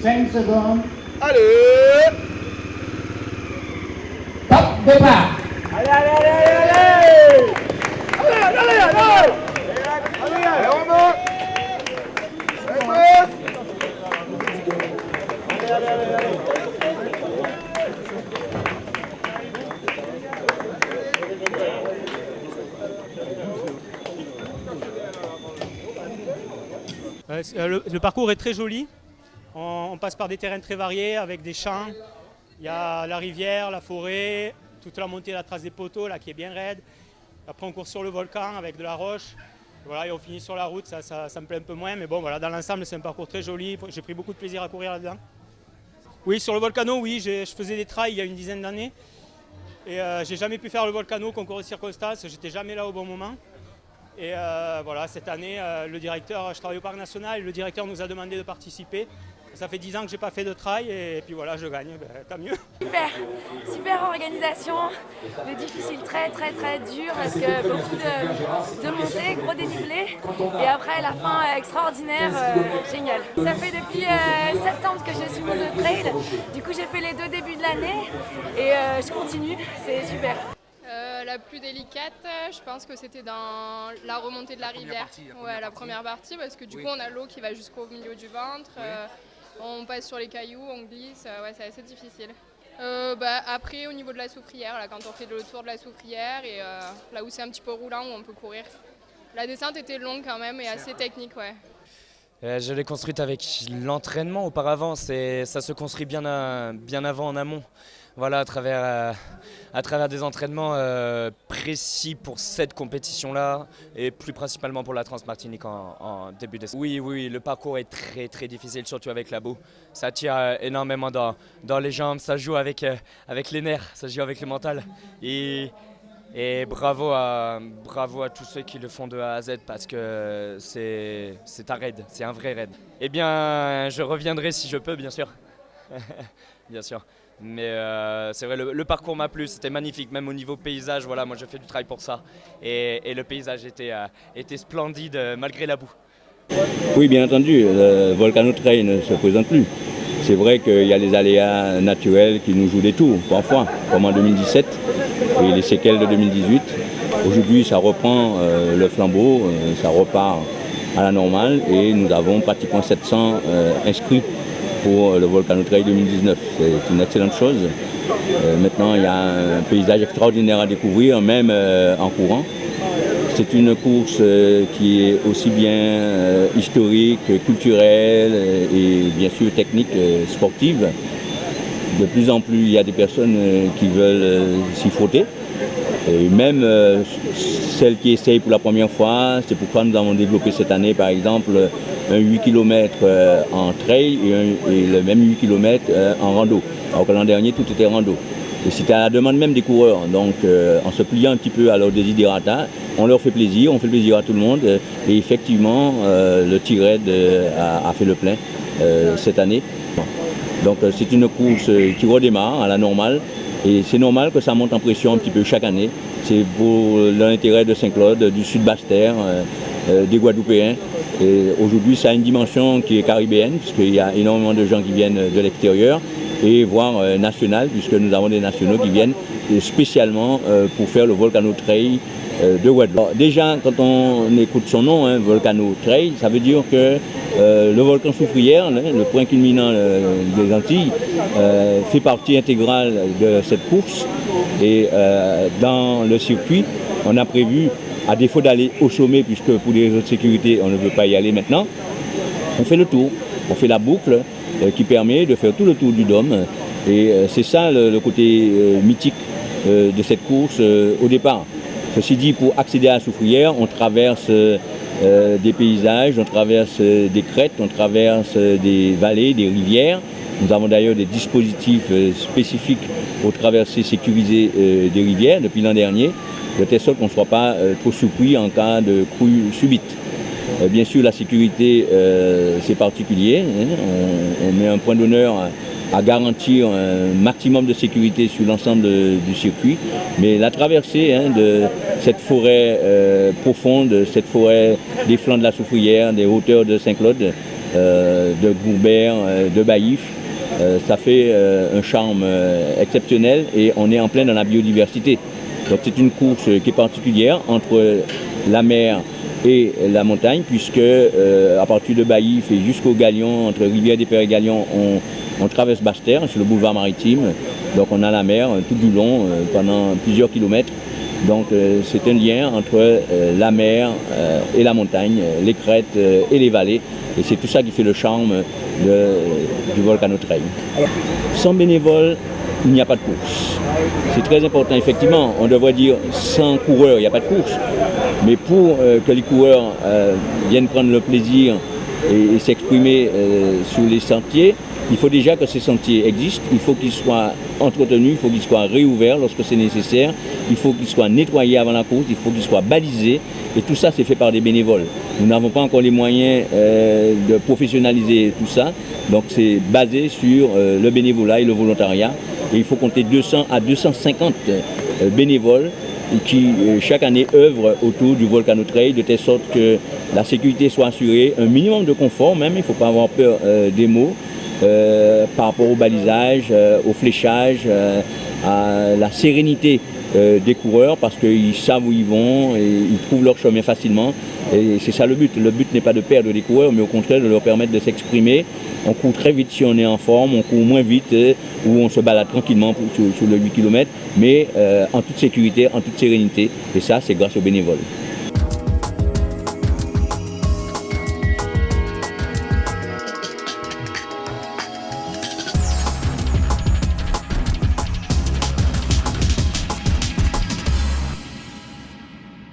5 secondes. Allez! Top départ. Allez, allez, allez, allez, allez! Allez, allez, allez! Allez, on va! Allez, allez, allez, allez! Le parcours est très joli. On passe par des terrains très variés avec des champs. Il y a la rivière, la forêt, toute la montée de la trace des poteaux là, qui est bien raide. Après on court sur le volcan avec de la roche. Voilà, et on finit sur la route, ça me plaît un peu moins. Mais bon, voilà, dans l'ensemble, c'est un parcours très joli. J'ai pris beaucoup de plaisir à courir là-dedans. Oui, sur le Volcano, oui, je faisais des trails il y a une dizaine d'années. Et j'ai jamais pu faire le Volcano, concours de circonstances. J'étais jamais là au bon moment. Et voilà, cette année, je travaille au Parc National et le directeur nous a demandé de participer. Ça fait 10 ans que je n'ai pas fait de trail et puis voilà, je gagne, tant mieux. Super organisation, mais difficile, très dur parce que beaucoup de montées, gros dénivelé et après la fin extraordinaire, génial. Ça fait depuis septembre que je suis mise au trail, du coup j'ai fait les 2 débuts de l'année et je continue, c'est super. La plus délicate, je pense que c'était dans la remontée de la rivière. La première partie, parce que du coup on a l'eau qui va jusqu'au milieu du ventre, on passe sur les cailloux, on glisse, c'est assez difficile. Après au niveau de la soufrière, là, quand on fait le tour de la soufrière et là où c'est un petit peu roulant où on peut courir. La descente était longue quand même et assez technique, ouais. Je l'ai construite avec l'entraînement auparavant, ça se construit bien avant en amont. Voilà, à travers des entraînements précis pour cette compétition-là et plus principalement pour la Transmartinique en début de saison. Oui, le parcours est très très difficile, surtout avec la boue. Ça tire énormément dans les jambes, ça joue avec les nerfs, ça joue avec le mental. Et bravo à tous ceux qui le font de A à Z parce que c'est un raid, c'est un vrai raid. Eh bien, je reviendrai si je peux, bien sûr. Bien sûr. Mais c'est vrai, le parcours m'a plu, c'était magnifique, même au niveau paysage, voilà, moi je fais du trail pour ça. Et le paysage était splendide malgré la boue. Oui, bien entendu, le Volcano Trail ne se présente plus. C'est vrai qu'il y a les aléas naturels qui nous jouent des tours, parfois, comme en 2017, et les séquelles de 2018. Aujourd'hui, ça reprend le flambeau, ça repart à la normale, et nous avons pratiquement 700 inscrits pour le Volcano Trail 2019. C'est une excellente chose. Maintenant, il y a un paysage extraordinaire à découvrir, même en courant. C'est une course qui est aussi bien historique, culturelle et bien sûr technique, sportive. De plus en plus, il y a des personnes qui veulent s'y frotter. Et même celles qui essayent pour la première fois, c'est pourquoi nous avons développé cette année, par exemple, un 8 km en trail et le même 8 km en rando. Alors que l'an dernier, tout était rando. Et c'était à la demande même des coureurs. Donc, en se pliant un petit peu à leur desiderata, on leur fait plaisir, on fait plaisir à tout le monde. Et effectivement, le T-Raid a fait le plein cette année. Donc, c'est une course qui redémarre à la normale. Et c'est normal que ça monte en pression un petit peu chaque année. C'est pour l'intérêt de Saint-Claude, du Sud-Basse-Terre, des Guadeloupéens. Et aujourd'hui, ça a une dimension qui est caribéenne, puisqu'il y a énormément de gens qui viennent de l'extérieur, et voire national, puisque nous avons des nationaux qui viennent spécialement pour faire le Volcano Trail de Guadeloupe. Alors, déjà, quand on écoute son nom, Volcano Trail, ça veut dire que le volcan Soufrière, le point culminant des Antilles, fait partie intégrale de cette course. Et dans le circuit, on a prévu, à défaut d'aller au sommet, puisque pour des raisons de sécurité, on ne veut pas y aller maintenant, on fait le tour, on fait la boucle qui permet de faire tout le tour du Dôme. Et c'est ça le côté mythique de cette course au départ. Ceci dit, pour accéder à la Soufrière, on traverse des paysages, on traverse des crêtes, on traverse des vallées, des rivières. Nous avons d'ailleurs des dispositifs spécifiques pour traverser sécurisées des rivières depuis l'an dernier, de telle sorte qu'on ne soit pas trop surpris en cas de crue subite. Bien sûr, la sécurité, c'est particulier. On met un point d'honneur à garantir un maximum de sécurité sur l'ensemble du circuit. Mais la traversée de cette forêt profonde, cette forêt des flancs de la Soufrière, des hauteurs de Saint-Claude, de Gourbert, de Baïf. Ça fait un charme exceptionnel et on est en plein dans la biodiversité. Donc c'est une course qui est particulière entre la mer et la montagne, puisque à partir de Baïf et jusqu'au Galion, entre Rivière des Pères et Galion, on traverse Basse-Terre sur le boulevard maritime. Donc on a la mer tout du long pendant plusieurs kilomètres. Donc c'est un lien entre la mer et la montagne, les crêtes et les vallées. Et c'est tout ça qui fait le charme du Volcano Trail. Sans bénévoles, il n'y a pas de course. C'est très important, effectivement, on devrait dire sans coureurs, il n'y a pas de course. Mais pour que les coureurs viennent prendre le plaisir et s'exprimer sur les sentiers, il faut déjà que ces sentiers existent, il faut qu'ils soient entretenus, il faut qu'ils soient réouverts lorsque c'est nécessaire, il faut qu'ils soient nettoyés avant la course, il faut qu'ils soient balisés. Et tout ça, c'est fait par des bénévoles. Nous n'avons pas encore les moyens de professionnaliser tout ça. Donc c'est basé sur le bénévolat et le volontariat. Et il faut compter 200 à 250 bénévoles qui chaque année œuvrent autour du Volcano Trail de telle sorte que la sécurité soit assurée, un minimum de confort même, il ne faut pas avoir peur des mots. Par rapport au balisage, au fléchage, à la sérénité des coureurs parce qu'ils savent où ils vont et ils trouvent leur chemin facilement. Et c'est ça le but. Le but n'est pas de perdre les coureurs, mais au contraire de leur permettre de s'exprimer. On court très vite si on est en forme, on court moins vite ou on se balade tranquillement sur le 8 km, mais en toute sécurité, en toute sérénité. Et ça, c'est grâce aux bénévoles.